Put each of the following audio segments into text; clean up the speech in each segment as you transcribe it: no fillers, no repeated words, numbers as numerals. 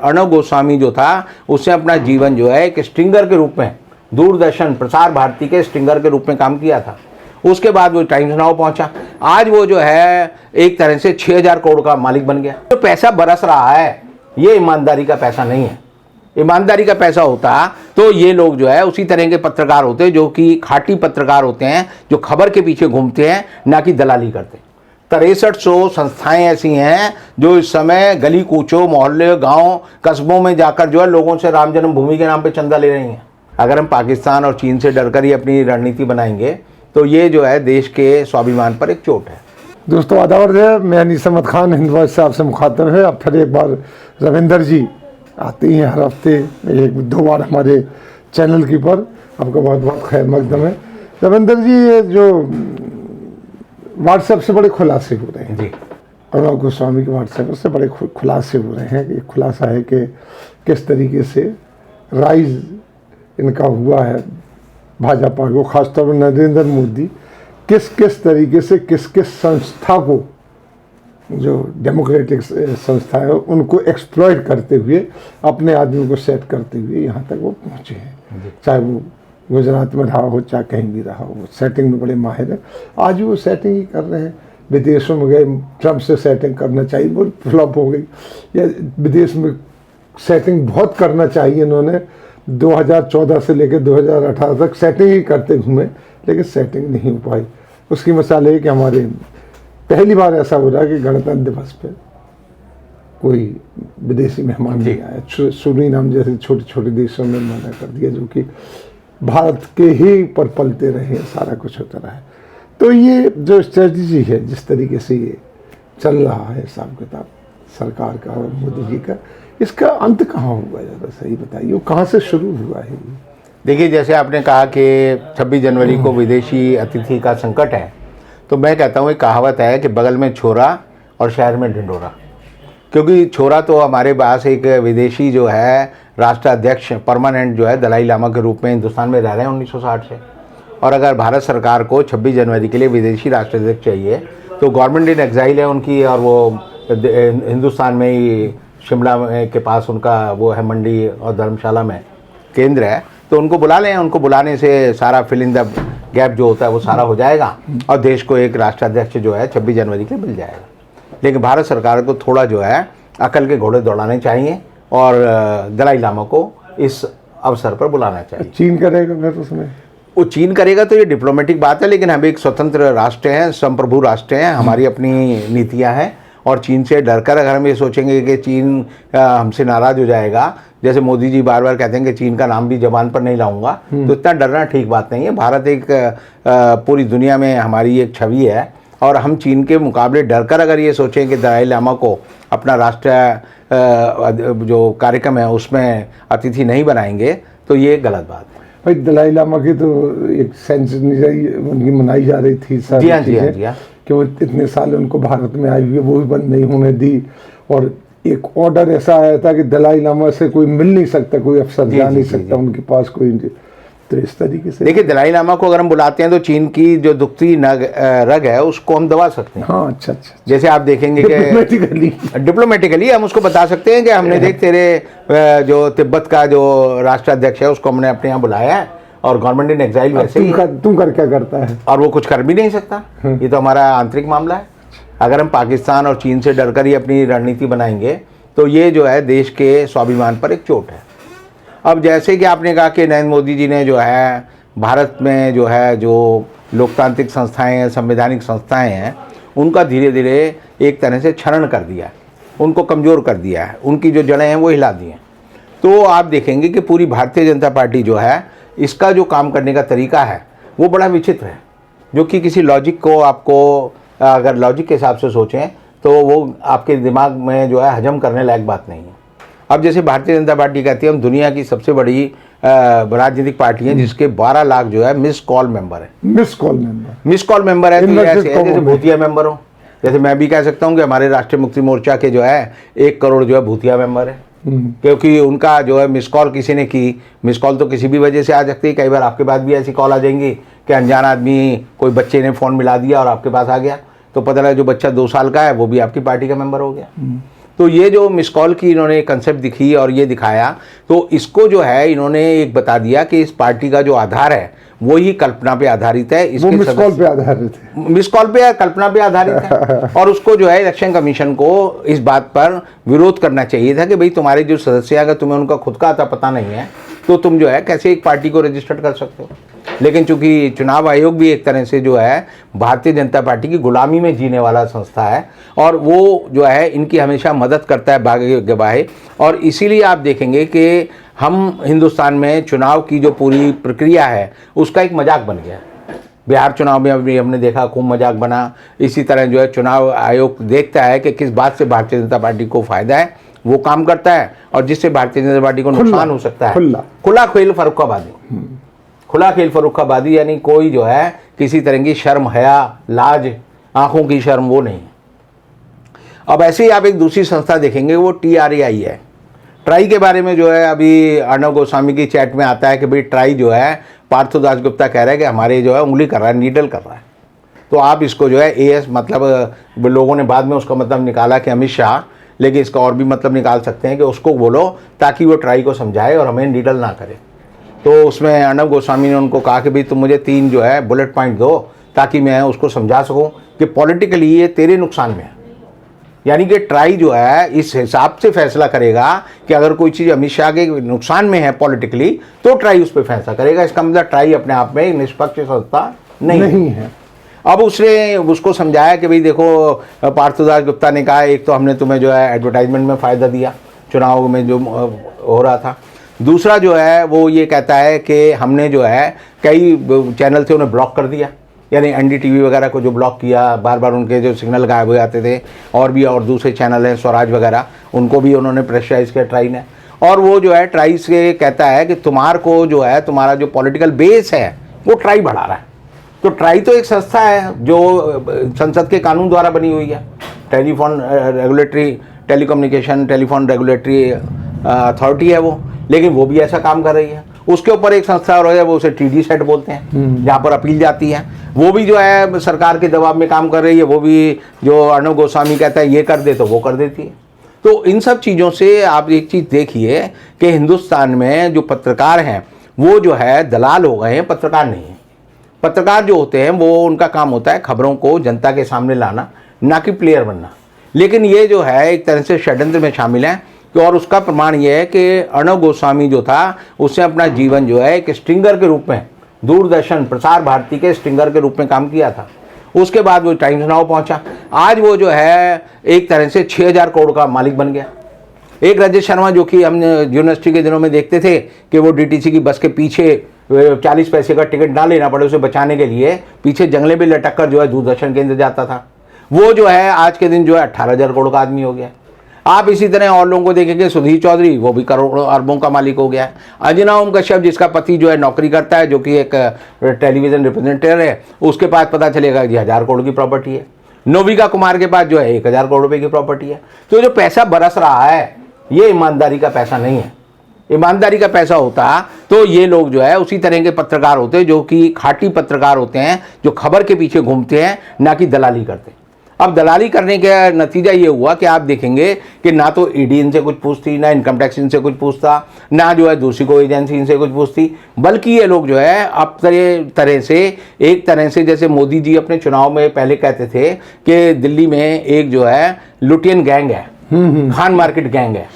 अर्णव गोस्वामी जो था उसने अपना जीवन जो है एक स्ट्रिंगर के रूप में दूरदर्शन प्रसार भारती के स्ट्रिंगर के रूप में काम किया था। उसके बाद वो टाइम्स नाउ पहुंचा। आज वो जो है एक तरह से 6000 करोड़ का मालिक बन गया। जो पैसा बरस रहा है ये ईमानदारी का पैसा नहीं है। ईमानदारी का पैसा होता तो ये लोग जो है उसी तरह के पत्रकार होते जो कि खाटी पत्रकार होते हैं, जो खबर के पीछे घूमते हैं, ना कि दलाली करते। 6300 संस्थाएं ऐसी हैं जो इस समय गली कूचों, मोहल्ले, गांव, कस्बों में जाकर जो है लोगों से राम जन्मभूमि के नाम पे चंदा ले रही हैं। अगर हम पाकिस्तान और चीन से डरकर ही अपनी रणनीति बनाएंगे तो ये जो है देश के स्वाभिमान पर एक चोट है। दोस्तों आदावर है, मैं अनीस अहमद खान हिंद वॉइस से आपसे मुखातब है। अब फिर एक बार रविंदर जी आती हैं हर हफ्ते, एक दो बार हमारे चैनल की पर। आपका बहुत बहुत खैर मकदम है रविंदर जी। ये जो व्हाट्सएप से बड़े खुलासे हो रहे हैं जी, अर्णव गोस्वामी के व्हाट्सएप से बड़े खुलासे हो रहे हैं। एक खुलासा है कि किस तरीके से राइज इनका हुआ है भाजपा को, खासतौर पर नरेंद्र मोदी किस किस तरीके से किस किस संस्था को, जो डेमोक्रेटिक संस्था है, उनको एक्सप्लॉइट करते हुए अपने आदमी को सेट करते हुए यहाँ तक वो पहुँचे हैं। चाहे वो गुजरात में रहा हो चाहे कहीं भी रहा हो, सेटिंग में बड़े माहिर है। आज वो सेटिंग ही कर रहे हैं। विदेशों में गए, ट्रम्प से सेटिंग करना चाहिए, वो फ्लॉप हो गई। या विदेश में सेटिंग बहुत करना चाहिए, इन्होंने 2014 से लेकर 2018 तक सेटिंग ही करते घूमे, लेकिन सेटिंग नहीं हो पाई। उसकी मिसाल है कि हमारे पहली बार ऐसा हो रहा है कि गणतंत्र दिवस पे कोई विदेशी मेहमान नहीं आया। सूरीनाम जैसे छोटे छोटे देशों में मना कर दिया, जो कि भारत के ही पर पलते रहे, सारा कुछ होता रहा है। तो ये जो स्ट्रेटजी है, जिस तरीके से ये चल रहा है हिसाब किताब सरकार का और मोदी जी का, इसका अंत कहाँ होगा, ज़्यादा सही बताइए, वो कहाँ से शुरू हुआ है? देखिए, जैसे आपने कहा कि 26 जनवरी को विदेशी अतिथि का संकट है, तो मैं कहता हूँ एक कहावत है कि बगल में छोरा और शहर में ढिंढोरा। क्योंकि छोरा तो हमारे पास एक विदेशी जो है राष्ट्राध्यक्ष परमानेंट जो है दलाई लामा के रूप में हिंदुस्तान में रह रहे हैं 1960 से। और अगर भारत सरकार को 26 जनवरी के लिए विदेशी राष्ट्राध्यक्ष चाहिए तो गवर्नमेंट इन एग्जाइल है उनकी, और वो हिंदुस्तान में ही शिमला के पास उनका वो है मंडी और धर्मशाला में केंद्र है, तो उनको बुला लें। उनको बुलाने से सारा फिल इन द गैप जो होता है वो सारा हो जाएगा और देश को एक राष्ट्राध्यक्ष जो है 26 जनवरी के लिए मिल जाएगा। लेकिन भारत सरकार को थोड़ा जो है अकल के घोड़े दौड़ाने चाहिए और दलाई लामा को इस अवसर पर बुलाना चाहिए। चीन करेगा फिर उसमें? वो चीन करेगा तो ये डिप्लोमेटिक बात है, लेकिन हम एक स्वतंत्र राष्ट्र हैं, संप्रभु राष्ट्र हैं, हमारी अपनी नीतियां हैं। और चीन से डरकर अगर हम ये सोचेंगे कि चीन हमसे नाराज़ हो जाएगा, जैसे मोदी जी बार बार कहते हैं कि चीन का नाम भी जबान पर नहीं लाऊंगा, तो इतना डरना ठीक बात नहीं है। भारत एक पूरी दुनिया में हमारी एक छवि है, और हम चीन के मुकाबले डरकर अगर ये सोचें कि दलाई लामा को अपना राष्ट्रीय जो कार्यक्रम है उसमें अतिथि नहीं बनाएंगे तो ये गलत बात है। भाई दलाई लामा की तो एक सेंचुरी उनकी मनाई जा रही थी सर, जी हाँ, कि वो इतने साल उनको भारत में आई हुई वो भी बंद नहीं होने दी। और एक ऑर्डर ऐसा आया था कि दलाई लामा से कोई मिल नहीं सकता, कोई अफसर जा नहीं सकता उनके पास कोई। तो इस तरीके से देखिए, दलाई लामा को अगर हम बुलाते हैं तो चीन की जो दुखती रग है उसको हम दबा सकते हैं। हाँ, अच्छा। जैसे आप देखेंगे कि डिप्लोमेटिकली हम उसको बता सकते हैं कि हमने देख तेरे जो तिब्बत का जो राष्ट्राध्यक्ष है उसको हमने अपने यहाँ बुलाया है और गवर्नमेंट इन एग्जाइल वैसे ही तुम कर क्या करता है, और वो कुछ कर भी नहीं सकता। ये तो हमारा आंतरिक मामला है। अगर हम पाकिस्तान और चीन से डरकर ही अपनी रणनीति बनाएंगे तो ये जो है देश के स्वाभिमान पर एक चोट है। अब जैसे कि आपने कहा कि नरेंद्र मोदी जी ने जो है भारत में जो है जो लोकतांत्रिक संस्थाएं हैं, संवैधानिक संस्थाएं हैं, उनका धीरे धीरे एक तरह से क्षरण कर दिया है, उनको कमज़ोर कर दिया है, उनकी जो जड़ें हैं वो हिला दी हैं। तो आप देखेंगे कि पूरी भारतीय जनता पार्टी जो है इसका जो काम करने का तरीका है वो बड़ा विचित्र है, जो कि किसी लॉजिक को आपको अगर लॉजिक के हिसाब से सोचें तो वो आपके दिमाग में जो है हजम करने लायक बात नहीं है। अब जैसे भारतीय जनता पार्टी कहती है हम दुनिया की सबसे बड़ी राजनीतिक पार्टी है जिसके 12 लाख जो है मिस कॉल मेंबर है। मिस कॉल मेंबर है तो ऐसे है जैसे भूतिया मेंबर हो। जैसे मैं भी कह सकता हूँ कि हमारे राष्ट्रीय मुक्ति मोर्चा के जो है 1 करोड़ जो है भूतिया मेंबर है, क्योंकि उनका जो है मिस कॉल किसी ने की। मिस कॉल तो किसी भी वजह से आ सकती है, कई बार आपके पास भी ऐसी कॉल आ जाएंगी कि अनजान आदमी, कोई बच्चे ने फ़ोन मिला दिया और आपके पास आ गया, तो पता लगा जो बच्चा 2 साल का है वो भी आपकी पार्टी का मेंबर हो गया। तो ये जो मिस कॉल की इन्होंने कंसेप्ट दिखी और ये दिखाया, तो इसको जो है इन्होंने एक बता दिया कि इस पार्टी का जो आधार है वो ही कल्पना पे आधारित है। वो मिस कॉल पे आधारित है, मिस कॉल पे या कल्पना पे आधारित है। और उसको जो है इलेक्शन कमीशन को इस बात पर विरोध करना चाहिए था कि भाई तुम्हारे जो सदस्य अगर तुम्हें उनका खुद का आता पता नहीं है तो तुम जो है कैसे एक पार्टी को रजिस्टर्ड कर सकते हो। लेकिन चूंकि चुनाव आयोग भी एक तरह से जो है भारतीय जनता पार्टी की गुलामी में जीने वाला संस्था है और वो जो है इनकी हमेशा मदद करता है बागे गवाहे, और इसीलिए आप देखेंगे कि हम हिंदुस्तान में चुनाव की जो पूरी प्रक्रिया है उसका एक मजाक बन गया। बिहार चुनाव में अभी हमने देखा खूब मजाक बना। इसी तरह जो है चुनाव आयोग देखता है कि किस बात से भारतीय जनता पार्टी को फायदा है वो काम करता है, और जिससे भारतीय जनता पार्टी को नुकसान हो सकता है खुला खेल फर्रुखाबादी। खुला खेल फर्रुखाबादी यानी कोई जो है किसी तरह की शर्म हया लाज आंखों की शर्म वो नहीं। अब ऐसे ही आप एक दूसरी संस्था देखेंगे वो TRAI है। ट्राई के बारे में जो है अभी अर्णव गोस्वामी की चैट में आता है कि भाई ट्राई जो है पार्थो दासगुप्ता कह रहा है कि हमारे जो है उंगली कर रहा है, नीडल कर रहा है। तो आप इसको जो है AS मतलब लोगों ने बाद में उसका मतलब निकाला कि अमित शाह, लेकिन इसका और भी मतलब निकाल सकते हैं कि उसको बोलो ताकि वो ट्राई को समझाए और हमें नीडल ना करे। तो उसमें अर्णव गोस्वामी ने उनको कहा कि भाई तुम मुझे 3 जो है बुलेट पॉइंट दो ताकि मैं उसको समझा सकूं कि पॉलिटिकली ये तेरे नुकसान में है। यानी कि ट्राई जो है इस हिसाब से फैसला करेगा कि अगर कोई चीज़ अमित शाह के नुकसान में है पॉलिटिकली तो ट्राई उस पर फैसला करेगा। इसका मतलब ट्राई अपने आप में एक निष्पक्ष संस्था नहीं है। अब उसने उसको समझाया कि भाई देखो पार्थो दासगुप्ता ने कहा एक तो हमने तुम्हें जो है एडवर्टाइजमेंट में फ़ायदा दिया चुनाव में जो हो रहा था, दूसरा जो है वो ये कहता है कि हमने जो है कई चैनल से उन्हें ब्लॉक कर दिया, यानी NDTV वगैरह को जो ब्लॉक किया, बार बार उनके जो सिग्नल गायब हो जाते थे, और भी और दूसरे चैनल हैं स्वराज वगैरह उनको भी उन्होंने प्रेशराइज किया ट्राई ने। और वो जो है ट्राई से कहता है कि तुम्हार को जो है तुम्हारा जो पॉलिटिकल बेस है वो ट्राई बढ़ा रहा है। तो ट्राई तो एक संस्था है जो संसद के कानून द्वारा बनी हुई है, telephone regulatory telecommunication telephone regulatory authority है वो, लेकिन वो भी ऐसा काम कर रही है। उसके ऊपर एक संस्था और है वो उसे TD सेट बोलते हैं जहाँ पर अपील जाती है, वो भी जो है सरकार के दबाव में काम कर रही है। वो भी जो अर्णव गोस्वामी कहता है ये कर दे तो वो कर देती है। तो इन सब चीज़ों से आप एक चीज़ देखिए कि हिंदुस्तान में जो पत्रकार हैं वो जो है दलाल हो गए हैं, पत्रकार नहीं है। पत्रकार जो होते हैं वो उनका काम होता है खबरों को जनता के सामने लाना, ना कि प्लेयर बनना। लेकिन ये जो है एक तरह से षड्यंत्र में शामिल है, और उसका प्रमाण ये है कि अर्णव गोस्वामी जो था उसने अपना जीवन जो है एक स्ट्रिंगर के रूप में दूरदर्शन प्रसार भारती के स्ट्रिंगर के रूप में काम किया था। उसके बाद वो टाइम्स नाउ पहुंचा। आज वो जो है एक तरह से 6000 करोड़ का मालिक बन गया। एक रजत शर्मा जो कि हम यूनिवर्सिटी के दिनों में देखते थे कि वो DTC की बस के पीछे 40 पैसे का टिकट ना लेना पड़े उसे बचाने के लिए पीछे जंगले में लटक कर जो है दूरदर्शन केंद्र जाता था, वो जो है आज के दिन जो है 18,000 करोड़ का आदमी हो गया। आप इसी तरह और लोगों को देखेंगे, सुधीर चौधरी वो भी करोड़ों अरबों का मालिक हो गया है। अंजना ओम कश्यप जिसका पति जो है नौकरी करता है, जो कि एक टेलीविजन रिप्रेजेंटेटिव है, उसके पास पता चलेगा कि 1000 करोड़ की प्रॉपर्टी है। नोविका कुमार के पास जो है 1000 करोड़ रुपए की प्रॉपर्टी है। तो जो पैसा बरस रहा है ये ईमानदारी का पैसा नहीं है। ईमानदारी का पैसा होता तो ये लोग जो है उसी तरह के पत्रकार होते हैं जो कि खाटी पत्रकार होते हैं, जो खबर के पीछे घूमते हैं, ना कि दलाली करते। अब दलाली करने का नतीजा ये हुआ कि आप देखेंगे कि ना तो ED इनसे कुछ पूछती, ना इनकम टैक्स इनसे कुछ पूछता, ना जो है दूसरी कोई एजेंसी इनसे कुछ पूछती, बल्कि ये लोग जो है अब तरह से एक तरह से जैसे मोदी जी अपने चुनाव में पहले कहते थे कि दिल्ली में एक जो है लुटियन गैंग है, खान मार्केट गैंग है।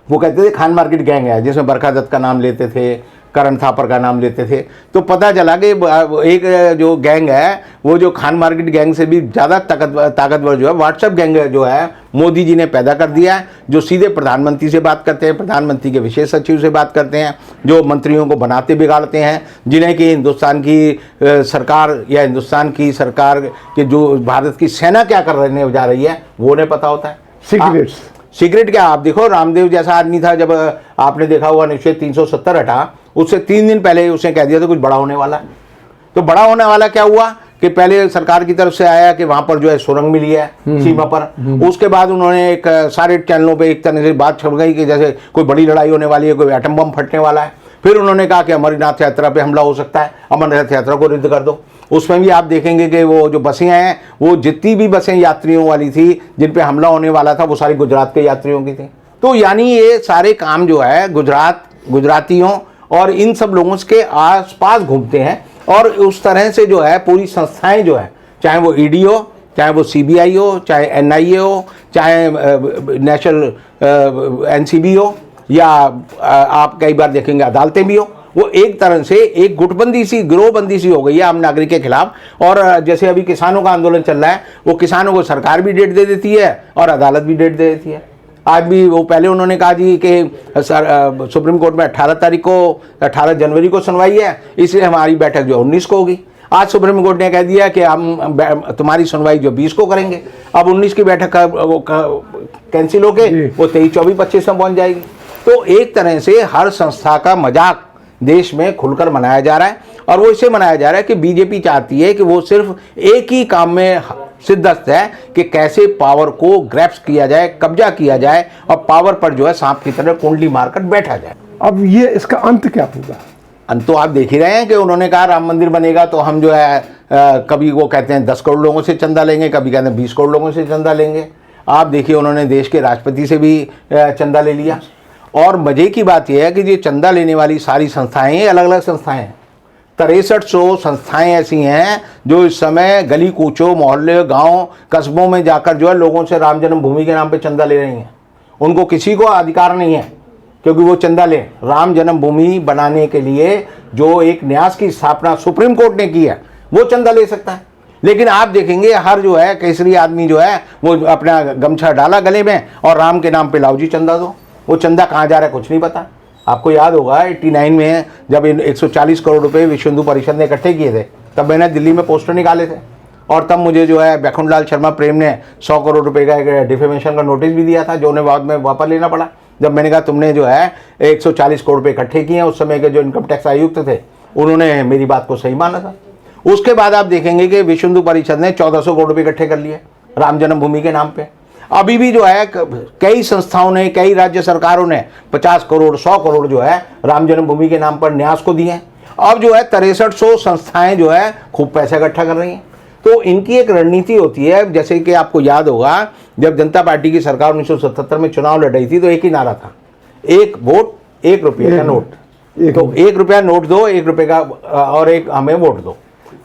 वो कहते थे खान मार्केट गैंग है, जिसमें बरखा दत्त का नाम लेते थे, करण थापर का नाम लेते थे। तो पता चला कि एक जो गैंग है वो जो खान मार्केट गैंग से भी ज़्यादा ताकतवर जो है व्हाट्सएप गैंग जो है मोदी जी ने पैदा कर दिया है, जो सीधे प्रधानमंत्री से बात करते हैं, प्रधानमंत्री के विशेष सचिव से बात करते हैं, जो मंत्रियों को बनाते बिगाड़ते हैं, जिन्हें कि हिंदुस्तान की सरकार या हिंदुस्तान की सरकार के जो भारत की सेना क्या करने जा रही है वो उन्हें पता होता है। सीक्रेट क्या, आप देखो रामदेव जैसा आदमी था, जब आपने देखा होगा अनुच्छेद 370 हटा, उससे 3 दिन पहले उसने कह दिया था कुछ बड़ा होने वाला है। तो बड़ा होने वाला क्या हुआ कि पहले सरकार की तरफ से आया कि वहां पर जो है सुरंग मिली है सीमा पर। उसके बाद उन्होंने एक सारे चैनलों पे एक तरह से बात छप गई कि जैसे कोई बड़ी लड़ाई होने वाली है, कोई एटम बम फटने वाला है। फिर उन्होंने कहा कि अमरनाथ यात्रा पे हमला हो सकता है, अमरनाथ यात्रा को रद्द कर दो। उसमें भी आप देखेंगे कि वो जो बसें हैं, वो जितनी भी बसें यात्रियों वाली थी जिन पे हमला होने वाला था, वो सारी गुजरात के यात्रियों की थी। तो यानी ये सारे काम जो है गुजरातियों और इन सब लोगों के आसपास घूमते हैं। और उस तरह से जो है पूरी संस्थाएं जो है, चाहे वो ईडी हो, चाहे वो सीबीआई हो, चाहे एनआईए हो, चाहे नेशनल एनसीबी हो, या आप कई बार देखेंगे अदालतें भी हो, वो एक तरह से एक गुटबंदी सी, गिरोहबंदी सी हो गई है आम नागरिक के खिलाफ। और जैसे अभी किसानों का आंदोलन चल रहा है, वो किसानों को सरकार भी डेट दे देती है और अदालत भी डेट दे देती है। आज भी वो पहले उन्होंने कहा जी कि सुप्रीम कोर्ट में 18 जनवरी को सुनवाई है, इसलिए हमारी बैठक जो 19 को होगी। आज सुप्रीम कोर्ट ने कह दिया कि हम तुम्हारी सुनवाई जो 20 को करेंगे। अब 19 की बैठक कैंसिल होके वो 23, 24, 25 में पहुंच जाएगी। तो एक तरह से हर संस्था का मजाक देश में खुलकर मनाया जा रहा है, और वो इसे मनाया जा रहा है कि बीजेपी चाहती है कि वो सिर्फ एक ही काम में सिद्धस्त है कि कैसे पावर को ग्रैप्स किया जाए, कब्जा किया जाए, और पावर पर जो है सांप की तरह कुंडली मारकर बैठा जाए। अब ये इसका अंत क्या होगा? अंत तो आप देख ही रहे हैं कि उन्होंने कहा राम मंदिर बनेगा तो हम जो है कभी वो कहते हैं 10 करोड़ लोगों से चंदा लेंगे, कभी कहते हैं 20 करोड़ लोगों से चंदा लेंगे। आप देखिए उन्होंने देश के राष्ट्रपति से भी चंदा ले लिया। और मजे की बात यह है कि ये चंदा लेने वाली सारी संस्थाएं अलग अलग संस्थाएं हैं। 6300 संस्थाएं ऐसी हैं जो इस समय गली कूचों, मोहल्ले, गांव, कस्बों में जाकर जो है लोगों से राम जन्मभूमि के नाम पे चंदा ले रही हैं। उनको किसी को अधिकार नहीं है क्योंकि वो चंदा ले। राम जन्मभूमि बनाने के लिए जो एक न्यास की स्थापना सुप्रीम कोर्ट ने की है, वो चंदा ले सकता है। लेकिन आप देखेंगे हर जो है केसरी आदमी जो है वो अपना गमछा डाला गले में और राम के नाम पे लाओ जी चंदा दो। वो चंदा कहाँ जा रहा है कुछ नहीं पता। आपको याद होगा 89 में जब 140 करोड़ रुपए विश्व हिंदू परिषद ने इकट्ठे किए थे, तब मैंने दिल्ली में पोस्टर निकाले थे, और तब मुझे जो है बैकुंठलाल शर्मा प्रेम ने 100 करोड़ रुपए का एक डिफेमेशन का नोटिस भी दिया था, जो उन्हें बाद में वापस लेना पड़ा। जब मैंने कहा तुमने जो है 140 करोड़ रुपए इकट्ठे किए हैं, उस समय के जो इनकम टैक्स आयुक्त थे उन्होंने मेरी बात को सही माना था। उसके बाद आप देखेंगे कि विश्व हिंदू परिषद ने 1400 करोड़ रुपए इकट्ठे कर लिए राम जन्मभूमि के नाम पे। अभी भी जो है कई संस्थाओं ने, कई राज्य सरकारों ने 50 करोड़ 100 करोड़ जो है राम जन्मभूमि के नाम पर न्यास को दिए हैं। अब जो है 6300 संस्थाएं जो है खूब पैसा इकट्ठा कर रही हैं। तो इनकी एक रणनीति होती है, जैसे कि आपको याद होगा जब जनता पार्टी की सरकार 1977 में चुनाव लड़ रही थी तो एक ही नारा था, 1 वोट 1 रुपये का नोट। तो 1 रुपया नोट दो, 1 रुपये का और एक हमें वोट दो।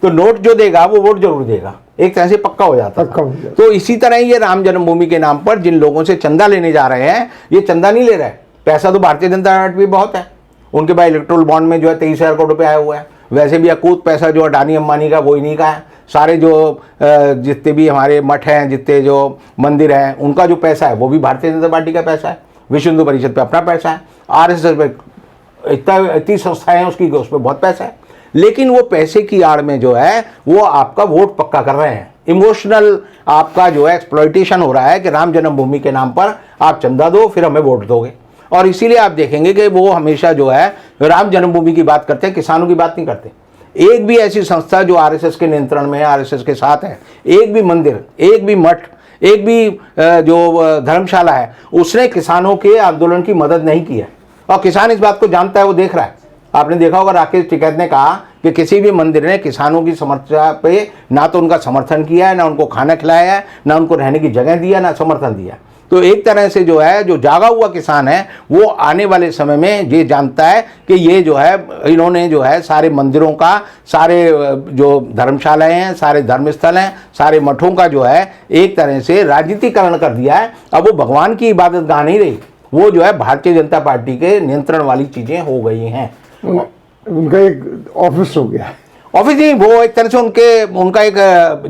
तो नोट जो देगा वो वोट जरूर देगा, एक तरह से पक्का हो जाता है। तो इसी तरह ये राम जन्मभूमि के नाम पर जिन लोगों से चंदा लेने जा रहे हैं, ये चंदा नहीं ले रहे हैं। पैसा तो भारतीय जनता पार्टी भी बहुत है, उनके पास इलेक्ट्रोल बॉन्ड में जो है 23,000 करोड़ रुपये आया हुआ है। वैसे भी अकूत पैसा जो अडानी अंबानी का वो इन्हीं का है। सारे जो जितने भी हमारे मठ हैं, जितने जो मंदिर हैं, उनका जो पैसा है वो भी भारतीय जनता पार्टी का पैसा है। विश्व हिंदू परिषद पे अपना पैसा है, RSS पे इतनी संस्थाएं हैं उसकी, उस पर बहुत पैसा है। लेकिन वो पैसे की आड़ में जो है वो आपका वोट पक्का कर रहे हैं। इमोशनल आपका जो है एक्सप्लॉइटेशन हो रहा है कि राम जन्मभूमि के नाम पर आप चंदा दो फिर हमें वोट दोगे। और इसीलिए आप देखेंगे कि वो हमेशा जो है राम जन्मभूमि की बात करते हैं, किसानों की बात नहीं करते। एक भी ऐसी संस्था जो RSS के नियंत्रण में है, RSS के साथ है, एक भी मंदिर, एक भी मठ, एक भी जो धर्मशाला है, उसने किसानों के आंदोलन की मदद नहीं की है। और किसान इस बात को जानता है, वो देख रहा है। आपने देखा होगा राकेश टिकैत ने कहा कि किसी भी मंदिर ने किसानों की समस्या पे ना तो उनका समर्थन किया है, ना उनको खाना खिलाया है, ना उनको रहने की जगह दिया, ना समर्थन दिया। तो एक तरह से जो है जो जागा हुआ किसान है वो आने वाले समय में ये जानता है कि ये जो है इन्होंने जो है सारे मंदिरों का, सारे जो धर्मशालाएं हैं, सारे धर्मस्थल हैं, सारे मठों का जो है एक तरह से राजनीतिकरण कर दिया है। अब वो भगवान की इबादत गाह नहीं रही, वो जो है भारतीय जनता पार्टी के नियंत्रण वाली चीज़ें हो गई हैं। उनका एक ऑफिस हो गया, ऑफिस नहीं, वो एक तरह से उनका एक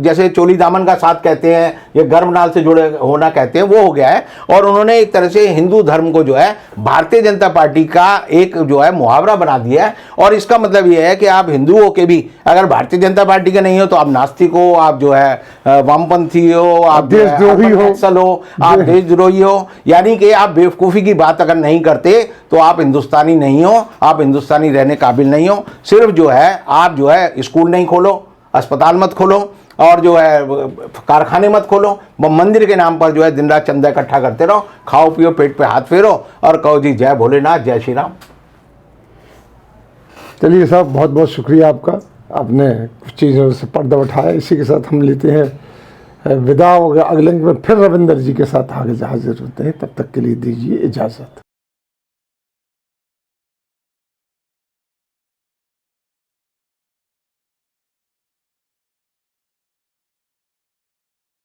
जैसे चोली दामन का साथ कहते हैं, ये गर्भनाल से जुड़े होना कहते हैं, वो हो गया है। और उन्होंने एक तरह से हिंदू धर्म को जो है भारतीय जनता पार्टी का एक जो है मुहावरा बना दिया है। और इसका मतलब ये है कि आप हिंदू हो के भी अगर भारतीय जनता पार्टी के नहीं हो तो आप नास्तिक हो, आप जो है वामपंथी हो, आप देशद्रोही हो, आप देशद्रोही हो। यानी कि आप बेवकूफ़ी की बात अगर नहीं करते तो आप हिंदुस्तानी नहीं हो, आप हिंदुस्तानी रहने काबिल नहीं हो। सिर्फ जो है आप जो है स्कूल नहीं खोलो, अस्पताल मत खोलो, और जो है कारखाने मत खोलो, मंदिर के नाम पर जो है दिन रात चंदा इकट्ठा करते रहो, खाओ पियो, पेट पे हाथ फेरो और कहो जी जय भोलेनाथ, जय श्री राम। चलिए साहब, बहुत बहुत शुक्रिया आपका। आपने कुछ चीज़ों से पर्दा उठाया। इसी के साथ हम लेते हैं विदा। हो गया, अगले अंक में फिर रविंदर जी के साथ आगे हाजिर होते हैं। तब तक के लिए दीजिए इजाज़त।